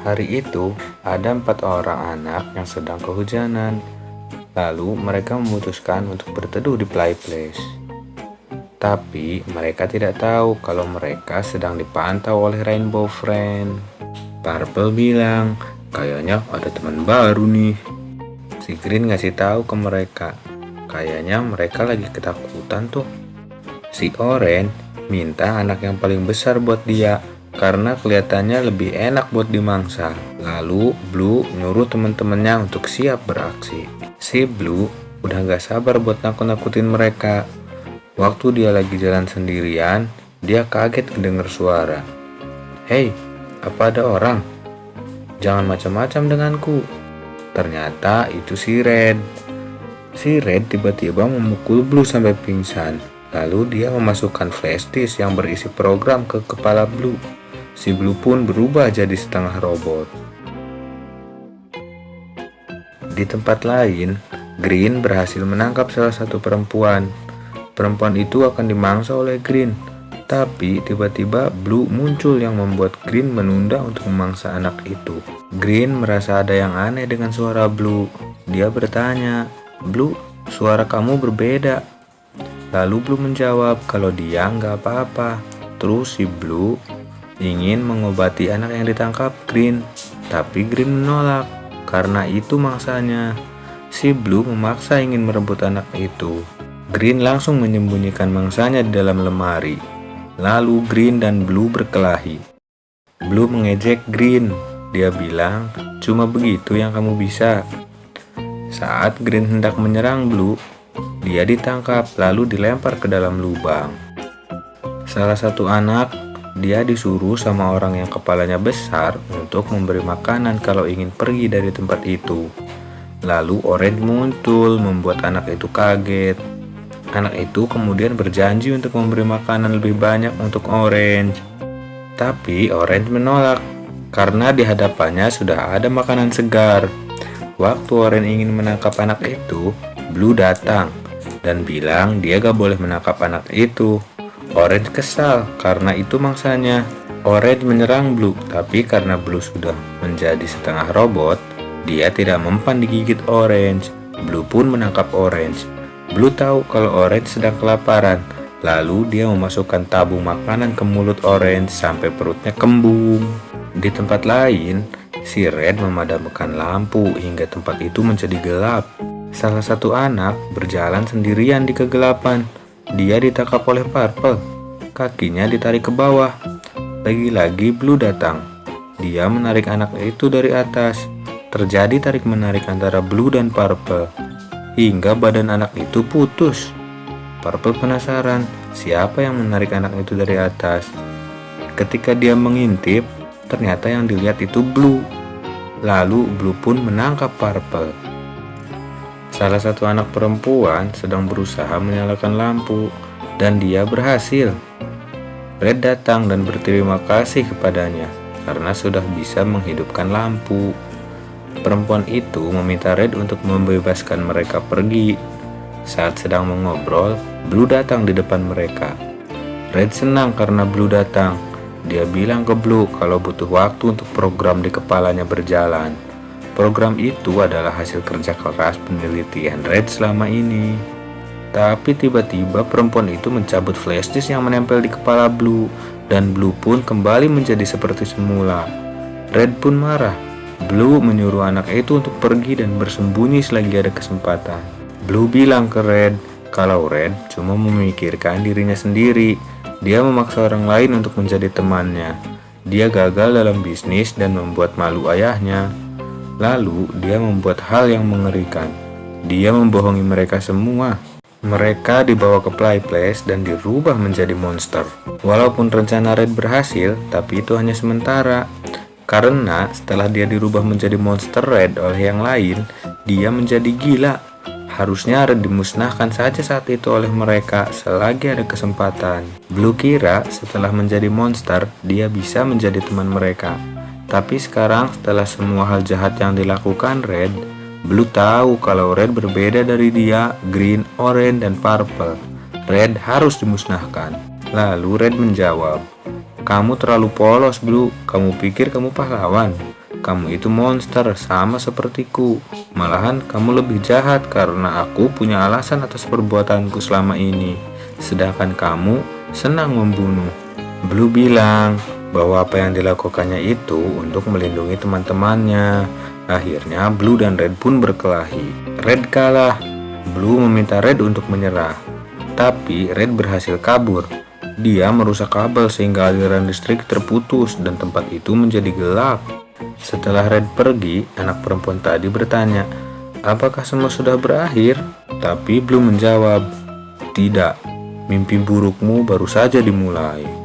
Hari itu, ada 4 orang anak yang sedang kehujanan. Lalu mereka memutuskan untuk berteduh di playplace. Tapi mereka tidak tahu kalau mereka sedang dipantau oleh Rainbow Friend. Purple bilang, kayaknya ada teman baru nih. Si Green ngasih tahu ke mereka, kayaknya mereka lagi ketakutan tuh. Si Orange minta anak yang paling besar buat dia karena kelihatannya lebih enak buat dimangsa. Lalu Blue nyuruh teman-temannya untuk siap beraksi. Si Blue udah gak sabar buat nakut-nakutin mereka. Waktu dia lagi jalan sendirian, dia kaget mendengar suara. "Hei, apa ada orang? Jangan macam-macam denganku." Ternyata itu si Red. Si Red tiba-tiba memukul Blue sampai pingsan. Lalu dia memasukkan flash disk yang berisi program ke kepala Blue. Si Blue pun berubah jadi setengah robot. Di tempat lain, Green berhasil menangkap salah satu perempuan. Perempuan itu akan dimangsa oleh Green. Tapi tiba-tiba Blue muncul yang membuat Green menunda untuk memangsa anak itu. Green merasa ada yang aneh dengan suara Blue. Dia bertanya, "Blue, suara kamu berbeda." Lalu Blue menjawab kalau dia nggak apa-apa. Terus si Blue ingin mengobati anak yang ditangkap Green. Tapi Green menolak karena itu mangsanya. Si Blue memaksa ingin merebut anak itu. Green langsung menyembunyikan mangsanya di dalam lemari. Lalu Green dan Blue berkelahi. Blue mengejek Green. Dia bilang, "Cuma begitu yang kamu bisa." Saat Green hendak menyerang Blue, dia ditangkap lalu dilempar ke dalam lubang. Salah satu anak, dia disuruh sama orang yang kepalanya besar untuk memberi makanan kalau ingin pergi dari tempat itu. Lalu Orange muncul membuat anak itu kaget. Anak itu kemudian berjanji untuk memberi makanan lebih banyak untuk Orange. Tapi Orange menolak karena di hadapannya sudah ada makanan segar. Waktu Orange ingin menangkap anak itu, Blue datang dan bilang dia gak boleh menangkap anak itu. Orange kesal karena itu mangsanya. Orange menyerang Blue, tapi karena Blue sudah menjadi setengah robot, dia tidak mempan digigit Orange. Blue pun menangkap Orange. Blue tahu kalau Orange sedang kelaparan, lalu dia memasukkan tabung makanan ke mulut Orange sampai perutnya kembung. Di tempat lain, si Red memadamkan lampu hingga tempat itu menjadi gelap. Salah satu anak berjalan sendirian di kegelapan. Dia ditangkap oleh Purple. Kakinya ditarik ke bawah. Lagi-lagi Blue datang. Dia menarik anak itu dari atas. Terjadi tarik-menarik antara Blue dan Purple, hingga badan anak itu putus. Purple penasaran siapa yang menarik anak itu dari atas. Ketika dia mengintip, ternyata yang dilihat itu Blue. Lalu Blue pun menangkap Purple. Salah satu anak perempuan sedang berusaha menyalakan lampu, dan dia berhasil. Red datang dan berterima kasih kepadanya karena sudah bisa menghidupkan lampu. Perempuan itu meminta Red untuk membebaskan mereka pergi. Saat sedang mengobrol, Blue datang di depan mereka. Red senang karena Blue datang. Dia bilang ke Blue kalau butuh waktu untuk program di kepalanya berjalan. Program itu adalah hasil kerja keras penelitian Red selama ini. Tapi tiba-tiba perempuan itu mencabut flash disk yang menempel di kepala Blue, dan Blue pun kembali menjadi seperti semula. Red pun marah. Blue menyuruh anak itu untuk pergi dan bersembunyi selagi ada kesempatan. Blue bilang ke Red kalau Red cuma memikirkan dirinya sendiri. Dia memaksa orang lain untuk menjadi temannya. Dia gagal dalam bisnis dan membuat malu ayahnya. Lalu dia membuat hal yang mengerikan. Dia membohongi mereka semua. Mereka dibawa ke playplace dan dirubah menjadi monster. Walaupun rencana Red berhasil, tapi itu hanya sementara. Karena setelah dia dirubah menjadi monster Red oleh yang lain, dia menjadi gila. Harusnya Red dimusnahkan saja saat itu oleh mereka selagi ada kesempatan. Blue kira setelah menjadi monster, dia bisa menjadi teman mereka. Tapi sekarang setelah semua hal jahat yang dilakukan Red, Blue tahu kalau Red berbeda dari dia, Green, Orange, dan Purple. Red harus dimusnahkan. Lalu Red menjawab, "Kamu terlalu polos, Blue. Kamu pikir kamu pahlawan? kamu itu monster sama sepertiku. Malahan kamu lebih jahat karena aku punya alasan atas perbuatanku selama ini. Sedangkan kamu senang membunuh. Blue bilang bahwa apa yang dilakukannya itu untuk melindungi teman-temannya. Akhirnya Blue dan Red pun berkelahi. Red kalah. Blue meminta Red untuk menyerah. Tapi Red berhasil kabur. Dia merusak kabel sehingga aliran listrik terputus dan tempat itu menjadi gelap. Setelah Red pergi, anak perempuan tadi bertanya, "Apakah semua sudah berakhir?" Tapi Blue menjawab, "Tidak, mimpi burukmu baru saja dimulai."